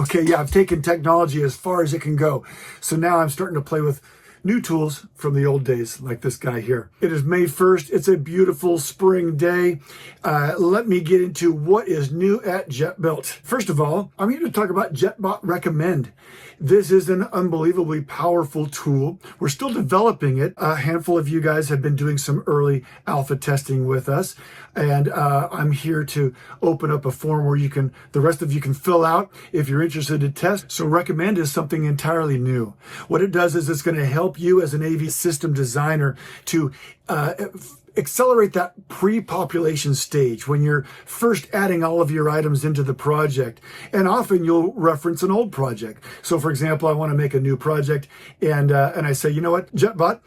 Okay, yeah, I've taken technology as far as it can go. So now I'm starting to play with new tools from the old days, like this guy here. It is May 1st. It's a beautiful spring day. Let me get into what is new at Jetbuilt. First of all, I'm here to talk about Jetbot Recommend. This is an unbelievably powerful tool. We're still developing it. A handful of you guys have been doing some early alpha testing with us. And I'm here to open up a form where the rest of you can fill out if you're interested to test. So Recommend is something entirely new. What it does is it's going to help you as an AV system designer to accelerate that pre-population stage when you're first adding all of your items into the project. And often you'll reference an old project. So for example, I want to make a new project and I say, you know what, Jetbot,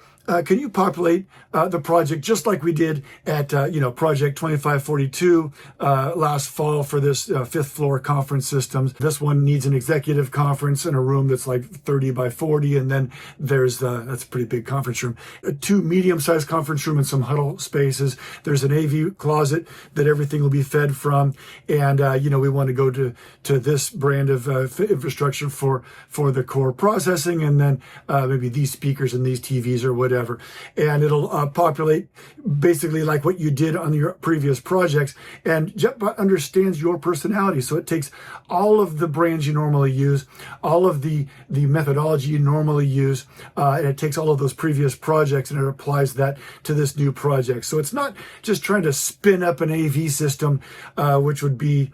can you populate the project just like we did at Project 2542 last fall for this fifth floor conference systems. This one needs an executive conference in a room that's like 30 by 40, and then there's that's a pretty big conference room. Two medium-sized conference room and some huddle spaces. There's an AV closet that everything will be fed from, and we want to go to this brand of infrastructure for the core processing, and then maybe these speakers and these TVs or whatever. And it'll populate basically like what you did on your previous projects. And Jetbot understands your personality. So it takes all of the brands you normally use, all of the methodology you normally use, and it takes all of those previous projects and it applies that to this new project. So it's not just trying to spin up an AV system, which would be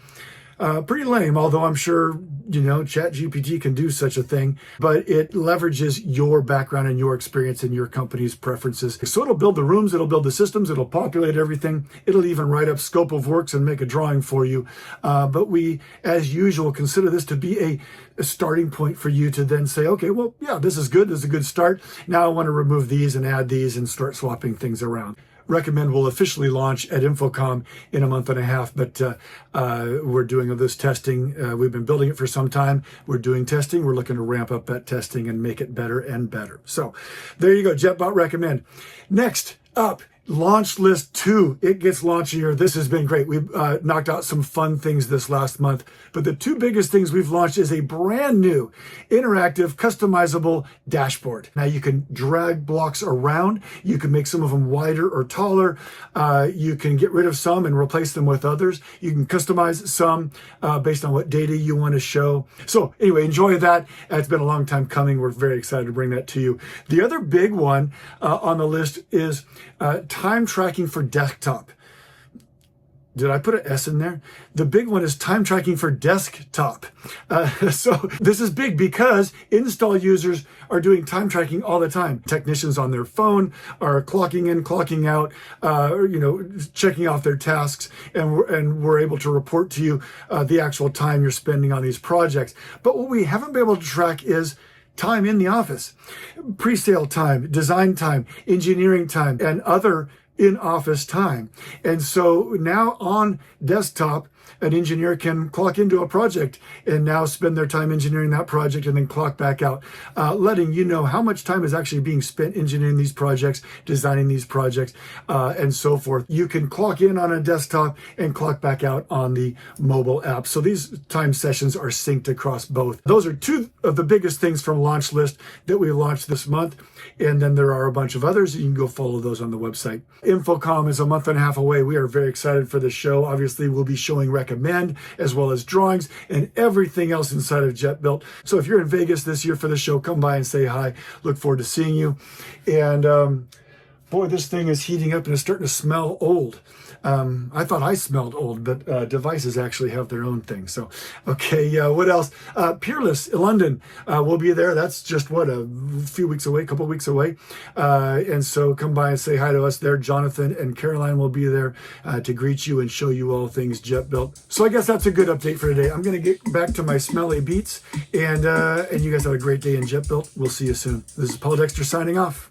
pretty lame, although I'm sure, ChatGPT can do such a thing, but it leverages your background and your experience and your company's preferences. So it'll build the rooms, it'll build the systems, it'll populate everything. It'll even write up scope of works and make a drawing for you. But we, as usual, consider this to be a starting point for you to then say, okay, well, yeah, this is good. This is a good start. Now I want to remove these and add these and start swapping things around. Recommend will officially launch at InfoComm in a month and a half, but we're doing this testing. We've been building it for some time. We're doing testing. We're looking to ramp up that testing and make it better and better. So there you go, Jetbot Recommend. Next up, Launch List 2. It gets launchier. This has been great. We've knocked out some fun things this last month, but the two biggest things we've launched is a brand new interactive customizable dashboard. Now you can drag blocks around. You can make some of them wider or taller. You can get rid of some and replace them with others. You can customize some based on what data you want to show. So anyway, enjoy that. It's been a long time coming. We're very excited to bring that to you. The other big one on the list is time tracking for desktop. Did I put an S in there? The big one is time tracking for desktop. So this is big because install users are doing time tracking all the time. Technicians on their phone are clocking in, clocking out, checking off their tasks, and we're able to report to you the actual time you're spending on these projects. But what we haven't been able to track is time in the office, pre-sale time, design time, engineering time, and other in-office time. And so now on desktop, an engineer can clock into a project and now spend their time engineering that project and then clock back out, letting you know how much time is actually being spent engineering these projects, designing these projects, and so forth. You can clock in on a desktop and clock back out on the mobile app. So these time sessions are synced across both. Those are two of the biggest things from Launch List that we launched this month. And then there are a bunch of others. You can go follow those on the website. InfoComm is a month and a half away. We are very excited for the show. Obviously, we'll be showing Recommend as well as drawings and everything else inside of Jetbuilt. So if you're in Vegas this year for the show, come by and say hi. Look forward to seeing you. And boy, this thing is heating up and it's starting to smell old. I thought I smelled old, but devices actually have their own thing. So, okay, what else? Peerless in London will be there. That's just, a few weeks away, a couple of weeks away. And so come by and say hi to us there. Jonathan and Caroline will be there to greet you and show you all things Jetbuilt. So I guess that's a good update for today. I'm going to get back to my smelly beats, and you guys have a great day in Jetbuilt. We'll see you soon. This is Paul Dexter signing off.